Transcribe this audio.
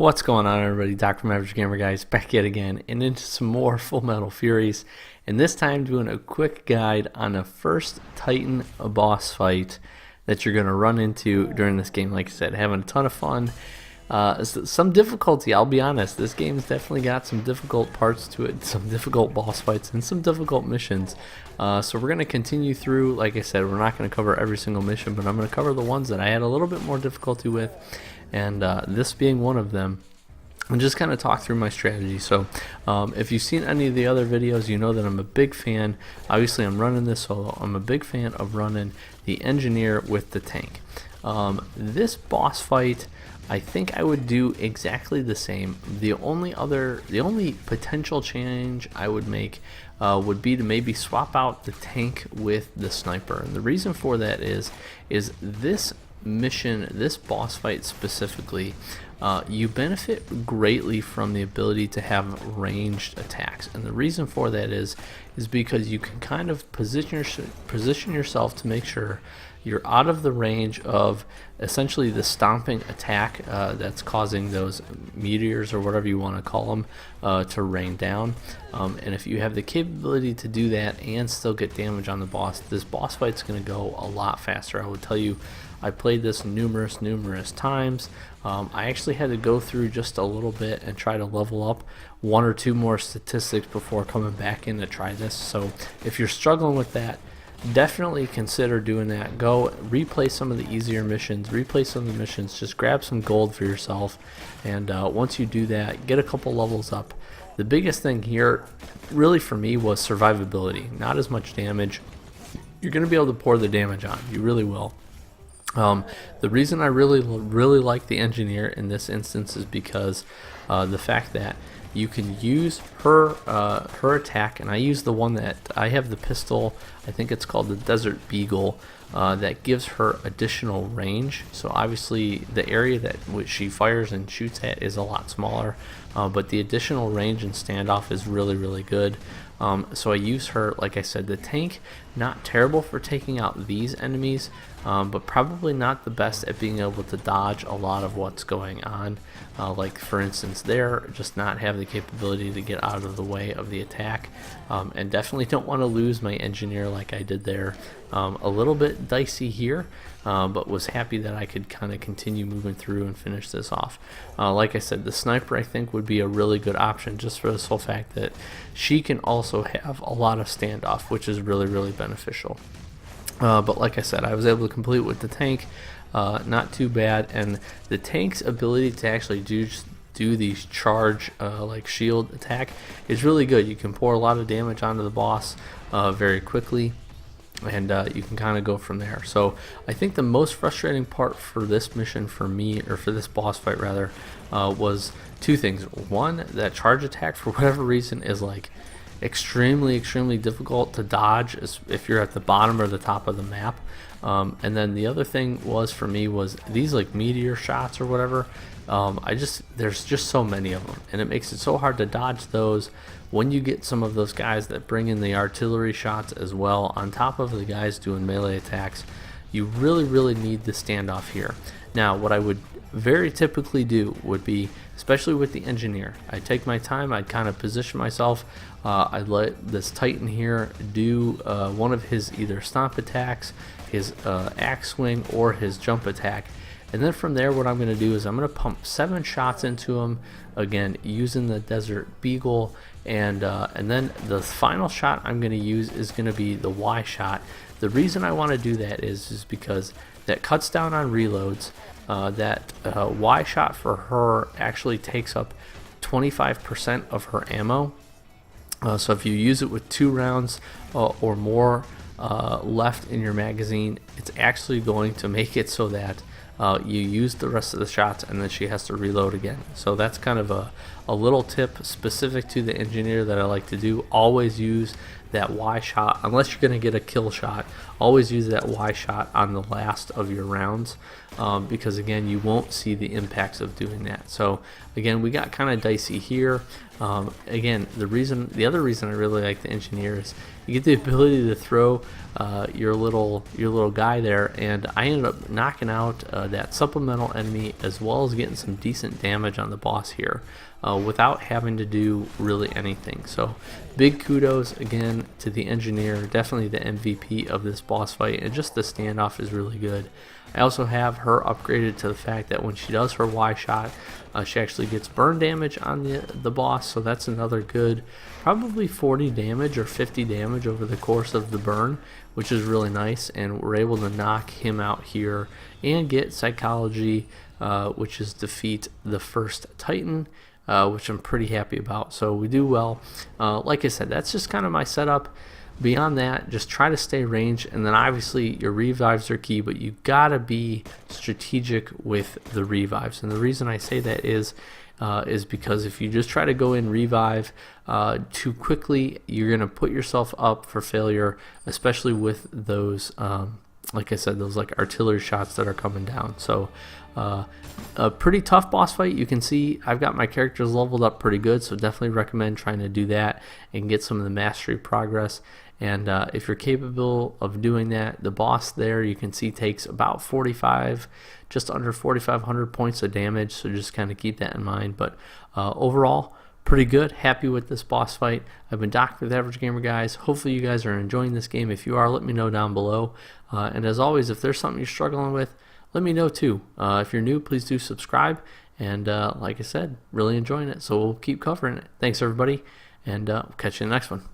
What's going on, everybody? Dr. Wavebreaker Gamer guys back yet again and into some more Full Metal Furies, and this time doing a quick guide on the first Titan boss fight that you're going to run into during this game. Like I said, having a ton of fun. Some difficulty, I'll be honest. This game's definitely got some difficult parts to it, some difficult boss fights, and some difficult missions. So we're going to continue through. Like I said, we're not going to cover every single mission, but I'm going to cover the ones that I had a little bit more difficulty with, and this being one of them, and just kind of talk through my strategy. So if you've seen any of the other videos, you know that I'm a big fan. Obviously I'm running this solo. I'm a big fan of running the engineer with the tank. This boss fight, I think I would do exactly the same. The only potential change I would make would be to maybe swap out the tank with the sniper. And the reason for that is this mission, this boss fight specifically, you benefit greatly from the ability to have ranged attacks, and the reason for that is because you can kind of position yourself to make sure you're out of the range of essentially the stomping attack that's causing those meteors, or whatever you want to call them, to rain down. And if you have the capability to do that and still get damage on the boss, this boss fight's going to go a lot faster. I would tell you, I played this numerous times. I actually had to go through just a little bit and try to level up one or two more statistics before coming back in to try this. So if you're struggling with that, definitely consider doing that. Go replay some of the easier missions, replay some of the missions, just grab some gold for yourself, and once you do that, get a couple levels up. The biggest thing here really for me was survivability, not as much damage. You're going to be able to pour the damage on, you really will. The reason I really like the engineer in this instance is because the fact that you can use her attack, and I use the one that I have, the pistol, I think it's called the Desert Beagle, that gives her additional range. So obviously the area that she fires and shoots at is a lot smaller, but the additional range and standoff is really good. So I use her. Like I said, the tank, not terrible for taking out these enemies, but probably not the best at being able to dodge a lot of what's going on. Like for instance there, just not have the capability to get out of the way of the attack, and definitely don't want to lose my engineer like I did there. A little bit dicey here, but was happy that I could kind of continue moving through and finish this off. Like I said, the sniper I think would be a really good option, just for the sole fact that she can also have a lot of standoff, which is really beneficial. But like I said, I was able to complete with the tank, not too bad, and the tank's ability to actually do these charge like shield attack is really good. You can pour a lot of damage onto the boss very quickly, and you can kind of go from there. So I think the most frustrating part for this mission for me, or for this boss fight rather, was two things. One, that charge attack for whatever reason is like extremely difficult to dodge if you're at the bottom or the top of the map. And then the other thing was for me was these like meteor shots or whatever. There's just so many of them, and it makes it so hard to dodge those. When you get some of those guys that bring in the artillery shots as well, on top of the guys doing melee attacks, you really need the standoff here. Now what I would very typically do would be, especially with the engineer, I'd take my time, I'd kind of position myself, I'd let this Titan here do one of his either stomp attacks, his axe swing, or his jump attack. And then from there, what I'm going to do is I'm going to pump 7 shots into him, again using the Desert Beagle, and then the final shot I'm going to use is going to be the Y shot. The reason I want to do that is because that cuts down on reloads. That Y shot for her actually takes up 25% of her ammo. So if you use it with 2 rounds or more left in your magazine, it's actually going to make it so that you use the rest of the shots and then she has to reload again. So that's kind of a little tip specific to the engineer that I like to do. Always use that Y shot, unless you're going to get a kill shot. Always use that Y shot on the last of your rounds, because again, you won't see the impacts of doing that. So again, we got kind of dicey here. Again, the other reason I really like the engineer is you get the ability to throw your little guy there, and I ended up knocking out that supplemental enemy as well as getting some decent damage on the boss here without having to do really anything. So big kudos again to the engineer, definitely the MVP of this boss fight, and just the standoff is really good. I also have her upgraded to the fact that when she does her Y shot, she actually gets burn damage on the boss, so that's another good, probably 40 damage or 50 damage over the course of the burn, which is really nice, and we're able to knock him out here and get psychology, which is defeat the first Titan, which I'm pretty happy about. So we do well. Like I said, that's just kind of my setup. Beyond that, just try to stay ranged, and then obviously your revives are key, but you gotta be strategic with the revives. And the reason I say that is because if you just try to go in revive too quickly, you're gonna put yourself up for failure, especially with those like I said, those like artillery shots that are coming down. So a pretty tough boss fight. You can see I've got my characters leveled up pretty good, so definitely recommend trying to do that and get some of the mastery progress. And if you're capable of doing that, the boss there you can see takes about 45, just under 4,500 points of damage, so just kind of keep that in mind. But overall, pretty good. Happy with this boss fight. I've been Doc with Average Gamer, guys. Hopefully you guys are enjoying this game. If you are, let me know down below. And as always, if there's something you're struggling with, let me know too. If you're new, please do subscribe. And like I said, really enjoying it, so we'll keep covering it. Thanks everybody, and catch you in the next one.